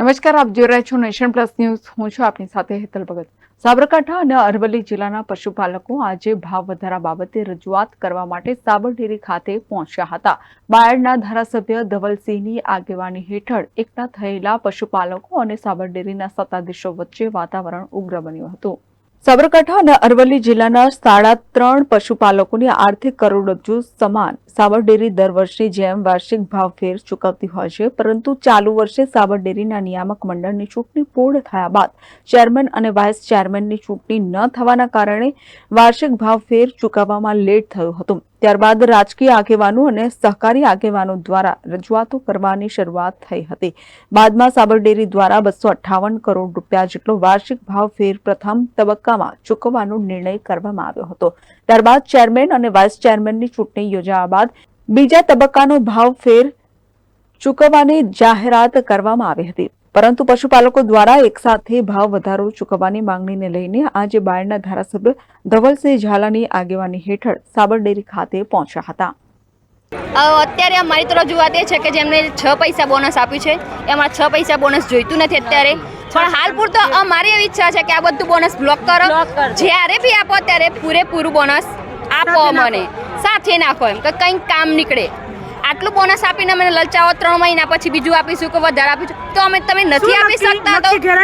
નમસ્કાર, આપ જોઈ રહ્યા છો નેશન પ્લસ ન્યૂઝ. હું છું આપની સાથે હેતલ ભગત. સાબરકાંઠા અને અરવલ્લી જિલ્લાના પશુપાલકો આજે ભાવ વધારા બાબતે રજૂઆત કરવા માટે સાબરડેરી ખાતે પહોંચ્યા હતા. બાયડના ધારાસભ્ય ધવલસિંહની આગેવાની હેઠળ એકઠા થયેલા પશુપાલકો અને સાબરડેરીના સત્તાધીશો વચ્ચે વાતાવરણ ઉગ્ર બન્યું હતું. સાબરકાંઠા અને અરવલ્લી જિલ્લાના 3.5 પશુપાલકોની આર્થિક કરોડરજ્જુ સમાન સાબરડેરી દર વર્ષની જેમ વાર્ષિક ભાવફેર ચૂકવતી હોય છે, પરંતુ ચાલુ વર્ષે સાબરડેરીના નિયામક મંડળની ચૂંટણી પૂર્ણ થયા બાદ ચેરમેન અને વાઇસ ચેરમેનની ચૂંટણી ન થવાના કારણે વાર્ષિક ભાવફેર ચૂકવવામાં લેટ થયું હતું. ત્યારબાદ રાજકીય આગેવાનો અને સહકારી આગેવાનો દ્વારા રજૂઆતો કરવાની શરૂઆત થઈ હતી. બાદમાં સાબરડેરી દ્વારા 258 કરોડ રૂપિયા જેટલો વાર્ષિક ભાવફેર પ્રથમ તબક્કામાં ચૂકવવાનો નિર્ણય કરવામાં આવ્યો હતો. ત્યારબાદ ચેરમેન અને વાઇસ ચેરમેનની ચૂંટણી યોજાયા બાદ બીજા તબક્કાનો ભાવફેર ચૂકવવાની જાહેરાત કરવામાં આવી હતી, પરંતુ પશુપાલકો દ્વારા એકસાથે ભાવ વધારો ચૂકવવાની માંગણીને લઈને આજે બાયડના ધારાસભ્ય ધવલસિંહ ઝાલાની આગેવાની હેઠળ સાબરડેરી ખાતે પહોંચ્યા હતા. અત્યારે અમારી તો રજૂઆત એ છે કે જેમને 6 પૈસા બોનસ આપ્યું છે એમાં 6 પૈસા બોનસ જોઈતું નથી અત્યારે, પણ હાલ પૂરતો અમારી એવી ઈચ્છા છે કે આ બધું બોનસ બ્લોક કરો. જ્યારે બી આપો ત્યારે પૂરેપૂરું બોનસ આપો, અમને સાથે નાખો, એમ કે કંઈક કામ નીકળે. આટલું બોનસ આપીને અમને લલચાવો 3 મહિના પછી બીજું આપીશું કે વધારે આપીશું, તો તમે નથી આપી શકતા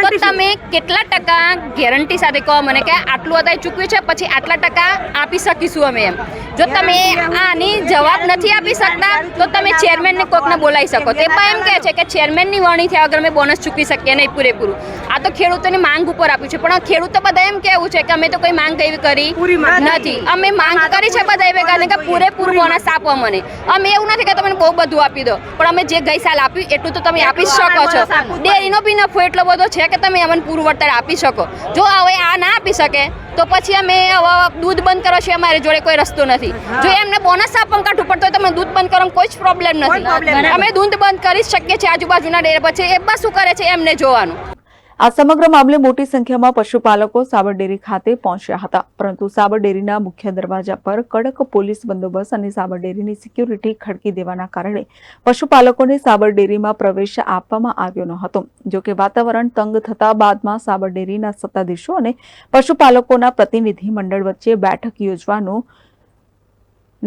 તો તમે કેટલા ટકા ગેરંટી સાથે કહો મને કે આટલું અત્યારે ચૂકવ્યું છે પછી આટલા ટકા આપી શકીશું અમે, એમ. જો તમે આની જવાબ નથી આપી શકતા તો તમે ચેરમેનને કોકને બોલાવી શકો. તે પણ એમ કહે છે કે ચેરમેનની વરણી થયા વગર અમે બોનસ ચૂકવી શકીએ નહીં પૂરેપૂરું. આ તો ખેડૂતોની માંગ ઉપર આપ્યું છે, પણ ખેડૂતો બધા એમ કહેવું છે કે અમે તો કોઈ માંગ એવી કરી નથી. અમે માંગ કરી છે બધા ભેગા કે પૂરેપૂરું બોનસ આપો અમને. અમે એવું નથી કે તમે બહુ બધું આપી દો, પણ અમે જે ગઈ સાલ આપ્યું એટલું તો તમે આપી શકો છો. ડેરીનો બી નફો એટલો બધો છે કે તમે અમને પૂરું વળતર આપી શકો. જો હવે આ ના આપી શકે તો પછી અમે દૂધ બંધ કરો છે, અમારી જોડે કોઈ રસ્તો નથી. જો એમને બોનસ આપવાનું કાઢવું પડતો હોય તો અમે દૂધ બંધ કરવાનું કોઈ જ પ્રોબ્લેમ નથી. અમે દૂધ બંધ કરી શકીએ છીએ આજુબાજુના ડેરે, પછી એ બસ શું કરે છે એમને જોવાનું. આ સમગ્ર મામલે મોટી સંખ્યામાં પશુપાલકો સાબરડેરી ખાતે પહોંચ્યા હતા, પરંતુ સાબરડેરીના મુખ્ય દરવાજા પર કડક પોલીસ બંદોબસ્ત અને સાબરડેરીની સિક્યુરિટી ખડકી દેવાના કારણે પશુપાલકોને સાબરડેરીમાં પ્રવેશ આપવામાં આવ્યો ન હતો. જોકે વાતાવરણ તંગ થતા બાદમાં સાબરડેરીના સત્તાધીશો અને પશુપાલકોના પ્રતિનિધિ મંડળ વચ્ચે બેઠક યોજવાનું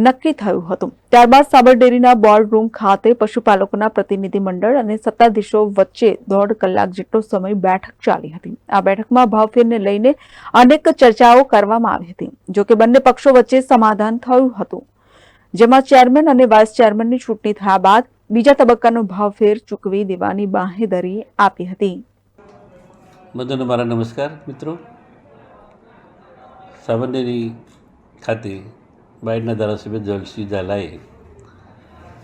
નક્કી થયું હતું. ત્યારબાદ સાબરડેરીના બોર્ડ રૂમ ખાતે પશુપાલકોના પ્રતિનિધિ મંડળ અને સત્તાધીશો વચ્ચે 1.5 કલાક જેટલો સમય બેઠક ચાલી હતી. આ બેઠકમાં ભાવફેરને લઈને અનેક ચર્ચાઓ કરવામાં આવી હતી. જોકે બંને પક્ષો વચ્ચે સમાધાન થયું હતું, જેમાં ચેરમેન અને વાઇસ ચેરમેનની ચૂંટણી થયા બાદ બીજા તબક્કાનો ભાવફેર ચૂકવી દેવાની બાંહેધરી આપી હતી. બધાને મારા નમસ્કાર મિત્રો. સાબરડેરી ખાતે બાયડના ધારાસભ્ય ધવલસિંહ ઝાલાએ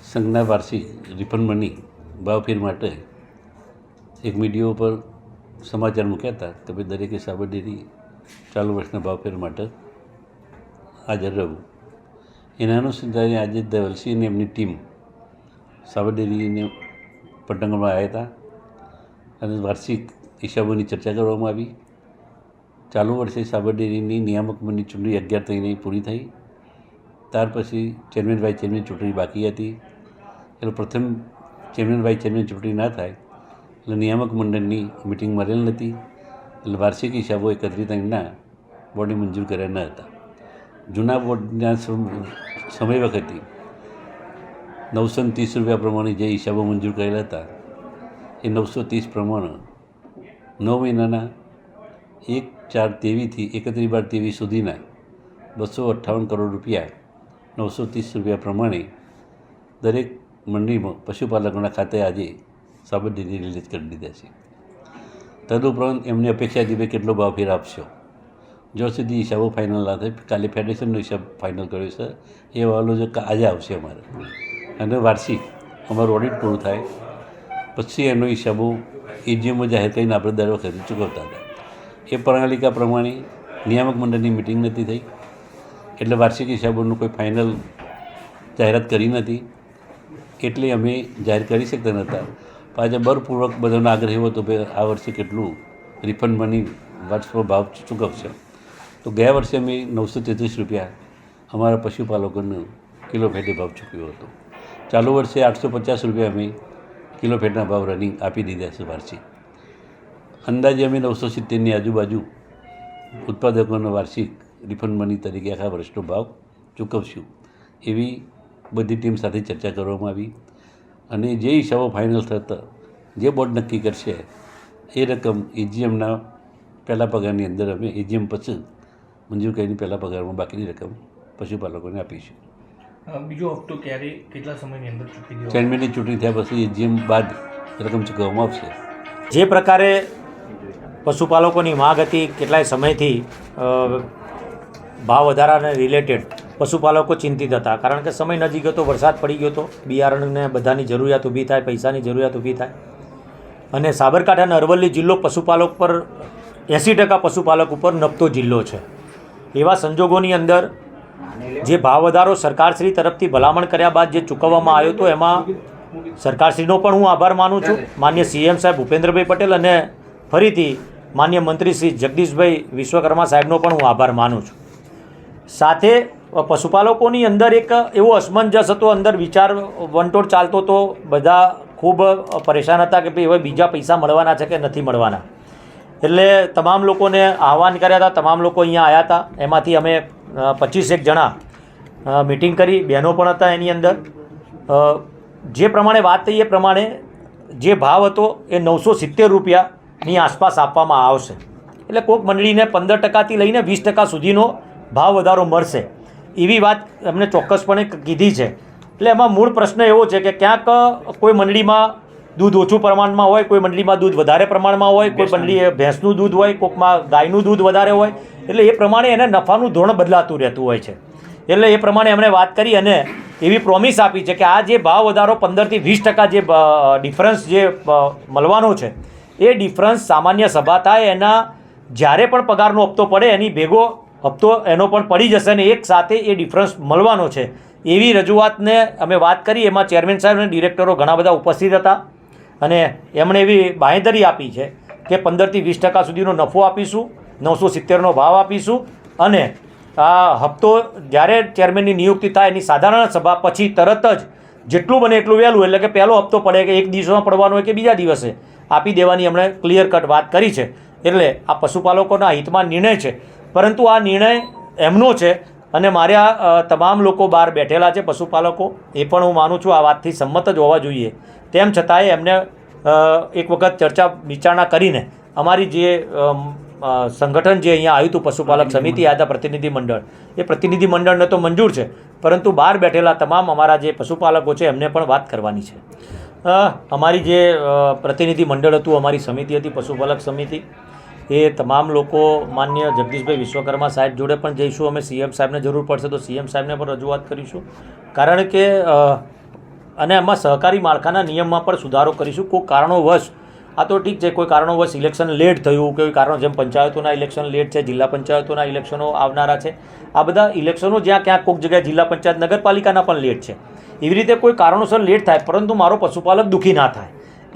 સંઘના વાર્ષિક રિફંડ મની ભાવફેર માટે એક મીડિયા પર સમાચાર મૂક્યા હતા કે ભાઈ દરેકે સાબરડેરી ચાલુ વર્ષના ભાવફેર માટે હાજર રહેવું. એના અનુસંધાને આજે ધવલસિંહ અને એમની ટીમ સાબરડેરીને પટાંગણમાં આવ્યા હતા અને વાર્ષિક હિસાબોની ચર્ચા કરવામાં આવી. ચાલુ વર્ષે સાબરડેરીની નિયામક મંડળની ચૂંટણી 11 તારીખે પૂરી થઈ. ત્યાર પછી ચેરમેન વાઇસ ચેરમેન ચૂંટણી બાકી હતી. એટલે પ્રથમ ચેરમેન વાઇસ ચેરમેન ચૂંટણી ના થાય એટલે નિયામક મંડળની મિટિંગ મળેલ નથી. એટલે વાર્ષિક હિસાબો 31 તારીખના બોર્ડે મંજૂર કર્યા ન હતા. જૂના બોર્ડના સમય વખતે 930 રૂપિયા પ્રમાણે જે હિસાબો મંજૂર કરેલા હતા એ 930 પ્રમાણે 9 મહિનાના 1/4/23 થી 31/12/23 સુધીના 258 કરોડ રૂપિયા 930 રૂપિયા પ્રમાણે દરેક મંડળીમાં પશુપાલકોના ખાતે આજે સાબરડેરી રિલીઝ કરી દીધા છે. તદુપરાંત એમની અપેક્ષા હતી કેટલો ભાવફેર આપશો. જ્યાં સુધી હિસાબો ફાઇનલ ના થાય, કાલે ફેડરેશનનો હિસાબ ફાઇનલ કર્યો છે, એ વાલો જો આજે આવશે અમારે, અને વાર્ષિક અમારું ઓડિટ પૂરું થાય પછી એનો હિસાબો એજીએમમાં જાહેર કરીને આપણે દર વખતે ચૂકવતા હતા. એ પ્રણાલિકા પ્રમાણે નિયામક મંડળની મિટિંગ નથી થઈ, એટલે વાર્ષિક હિસાબોનું કોઈ ફાઇનલ જાહેરાત કરી નથી, એટલે અમે જાહેર કરી શકતા નહોતા. આજે બળપૂર્વક બધાનો આગ્રહ એવો હતો કે આ વર્ષે કેટલું રિફંડ મની વર્ષનો ભાવ ચૂકવશે. તો ગયા વર્ષે અમે 933 રૂપિયા અમારા પશુપાલકોને કિલો ફેટે ભાવ ચૂકવ્યો હતો. ચાલુ વર્ષે 850 રૂપિયા અમે કિલો ફેટના ભાવ રનિંગ આપી દીધા છે વાર્ષિક. અંદાજે અમે 970ની આજુબાજુ ઉત્પાદકોનો વાર્ષિક રિફંડ મની તરીકે આખા વર્ષનો ભાવ ચૂકવશું એવી બધી ટીમ સાથે ચર્ચા કરવામાં આવી અને જે હિસાબો ફાઇનલ થતા જે બોર્ડ નક્કી કરશે એ રકમ એજીએમના પહેલાં પગારની અંદર અમે એજીએમ પછી મંજૂર કરીને પહેલાં પગારમાં બાકીની રકમ પશુપાલકોને આપીશું. બીજો હપ્તો ક્યારે કેટલા સમયની અંદર ચૂકી દેવો? ચેરમેનની ચૂંટણી થયા પછી એજીએમ બાદ રકમ ચૂકવવામાં આવશે. જે પ્રકારે પશુપાલકોની માગ હતી કેટલાય સમયથી ભાવ વધારાને રિલેટેડ પશુપાલકો ચિંતિત હતા, કારણ કે સમય નજીક હતો, વરસાદ પડી ગયો હતો, બિયારણને બધાની જરૂરિયાત ઊભી થાય, પૈસાની જરૂરિયાત ઊભી થાય અને સાબરકાંઠા અને અરવલ્લી જિલ્લો પશુપાલક પર 80% પશુપાલક ઉપર નપતો જિલ્લો છે. એવા સંજોગોની અંદર જે ભાવ વધારો સરકારશ્રી તરફથી ભલામણ કર્યા બાદ જે ચૂકવવામાં આવ્યો હતો એમાં સરકારશ્રીનો પણ હું આભાર માનું છું, માન્ય સીએમ સાહેબ ભૂપેન્દ્રભાઈ પટેલ અને ફરીથી માન્ય મંત્રી શ્રી જગદીશભાઈ વિશ્વકર્મા સાહેબનો પણ હું આભાર માનું છું. સાથે પશુપાલકોની અંદર એક એવો અસમંજસ હતો, અંદર વિચાર વંટોળ ચાલતો હતો, બધા ખૂબ પરેશાન હતા કે ભાઈ હવે બીજા પૈસા મળવાના છે કે નથી મળવાના. એટલે તમામ લોકોને આહવાન કર્યા હતા, તમામ લોકો અહીંયા આવ્યા હતા. એમાંથી અમે 25 જણા મિટિંગ કરી, બહેનો પણ હતા એની અંદર. જે પ્રમાણે વાત થઈ એ પ્રમાણે જે ભાવ હતો એ 970 રૂપિયાની આસપાસ આપવામાં આવશે. એટલે કોઈક મંડળીને 15%થી લઈને 20% સુધીનો ભાવ વધારો મળશે એવી વાત એમને ચોક્કસપણે કીધી છે. એટલે એમાં મૂળ પ્રશ્ન એવો છે કે ક્યાંક કોઈ મંડળીમાં દૂધ ઓછું પ્રમાણમાં હોય, કોઈ મંડળીમાં દૂધ વધારે પ્રમાણમાં હોય, કોઈ મંડળી ભેંસનું દૂધ હોય, કોઈકમાં ગાયનું દૂધ વધારે હોય. એટલે એ પ્રમાણે એને નફાનું ધોરણ બદલાતું રહેતું હોય છે. એટલે એ પ્રમાણે એમણે વાત કરી અને એવી પ્રોમિસ આપી છે કે આ જે ભાવ વધારો 15થી 20% જે ડિફરન્સ જે મળવાનો છે એ ડિફરન્સ સામાન્ય સભા થાય એના જ્યારે પણ પગારનો હપ્તો પડે એની ભેગો હપ્તો એનો પણ પડી જશે અને એક સાથે એ ડિફરન્સ મળવાનો છે એવી રજૂઆતને અમે વાત કરી. એમાં ચેરમેન સાહેબ અને ડિરેક્ટરો ઘણા બધા ઉપસ્થિત હતા અને એમણે એવી બાંહેધરી આપી છે કે 15થી 20% સુધીનો નફો આપીશું, 970નો ભાવ આપીશું અને આ હપ્તો જ્યારે ચેરમેનની નિયુક્તિ થાય એની સાધારણ સભા પછી તરત જ જેટલું બને એટલું વહેલું, એટલે કે પહેલો હપ્તો પડે કે એક દિવસમાં પડવાનો હોય કે બીજા દિવસે આપી દેવાની એમણે ક્લિયર કટ વાત કરી છે. એટલે આ પશુપાલકોના હિતમાં નિર્ણય છે, પરંતુ આ નિર્ણય એમનો છે અને મારા તમામ લોકો બહાર બેઠેલા છે પશુપાલકો, એ પણ હું માનું છું આ વાતથી સંમત જ હોવા જોઈએ. તેમ છતાંય એમને એક વખત ચર્ચા વિચારણા કરીને અમારી જે સંગઠન જે અહીંયા આવ્યું હતું પશુપાલક સમિતિ આ હતા પ્રતિનિધિ મંડળ, એ પ્રતિનિધિ મંડળને તો મંજૂર છે, પરંતુ બહાર બેઠેલા તમામ અમારા જે પશુપાલકો છે એમને પણ વાત કરવાની છે. અમારી જે પ્રતિનિધિ મંડળ હતું, અમારી સમિતિ હતી પશુપાલક સમિતિ, એ તમામ લોકો માન્ય જગદીશભાઈ વિશ્વકર્મા સાહેબ જોડે પણ જઈશું. અમે સીએમ સાહેબને જરૂર પડશે તો સીએમ સાહેબને પણ રજૂઆત કરીશું, કારણ કે અને એમાં સહકારી માળખાના નિયમમાં પણ સુધારો કરીશું. કોઈ કારણોવશ આ તો ઠીક છે, કોઈ કારણોવશ ઇલેક્શન લેટ થયું, કોઈ કારણો જેમ પંચાયતોના ઇલેક્શન લેટ છે, જિલ્લા પંચાયતોના ઇલેક્શનો આવનારા છે, આ બધા ઇલેક્શનો જ્યાં ક્યાંક કોઈક જગ્યાએ જિલ્લા પંચાયત નગરપાલિકાના પણ લેટ છે. એવી રીતે કોઈ કારણોસર લેટ થાય પરંતુ મારો પશુપાલક દુઃખી ના થાય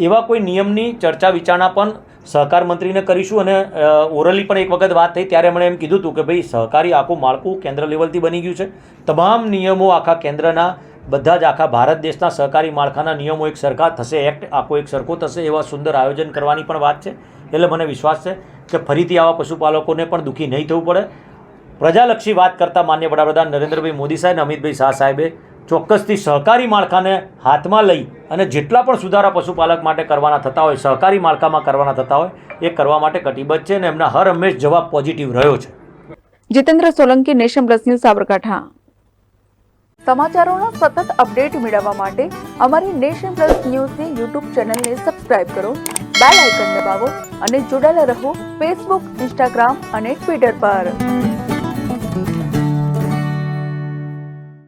એવા કોઈ નિયમની ચર્ચા વિચારણા પણ સહકાર મંત્રીને કરીશું. અને ઓરલી પણ એક વખત વાત થઈ ત્યારે એમણે એમ કીધું હતું કે ભાઈ સહકારી આખું માળખું કેન્દ્ર લેવલથી બની ગયું છે, તમામ નિયમો આખા કેન્દ્રના બધા જ આખા ભારત દેશના સહકારી માળખાના નિયમો એક સરખા થશે, એક્ટ આખો એક સરખો થશે, એવા સુંદર આયોજન કરવાની પણ વાત છે. એટલે મને વિશ્વાસ છે કે ફરીથી આવા પશુપાલકોને પણ દુઃખી નહીં થવું પડે. પ્રજાલક્ષી વાત કરતાં માન્ય વડાપ્રધાન નરેન્દ્રભાઈ મોદી સાહેબ અને અમિતભાઈ શાહ સાહેબે ચોક્કસથી સહકારી માળખાને હાથમાં લઈ અને જેટલા પણ સુધારા પશુપાલક માટે કરવાના થતા હોય, સહકારી માળખામાં કરવાના થતા હોય, એ કરવા માટે કટિબદ્ધ છે અને એમના હર હંમેશ જવાબ પોઝિટિવ રહ્યો છે. Jitendra Solanki, Nation Plus News, Sabarkantha. સમાચારોના સતત અપડેટ મેળવવા માટે અમારી નેશન પ્લસ ન્યૂઝની યુટ્યુબ ચેનલને સબસ્ક્રાઇબ કરો, બેલ આઇકન દબાવો અને જોડાયેલા રહો ફેસબુક, ઇન્સ્ટાગ્રામ અને ટ્વિટર પર.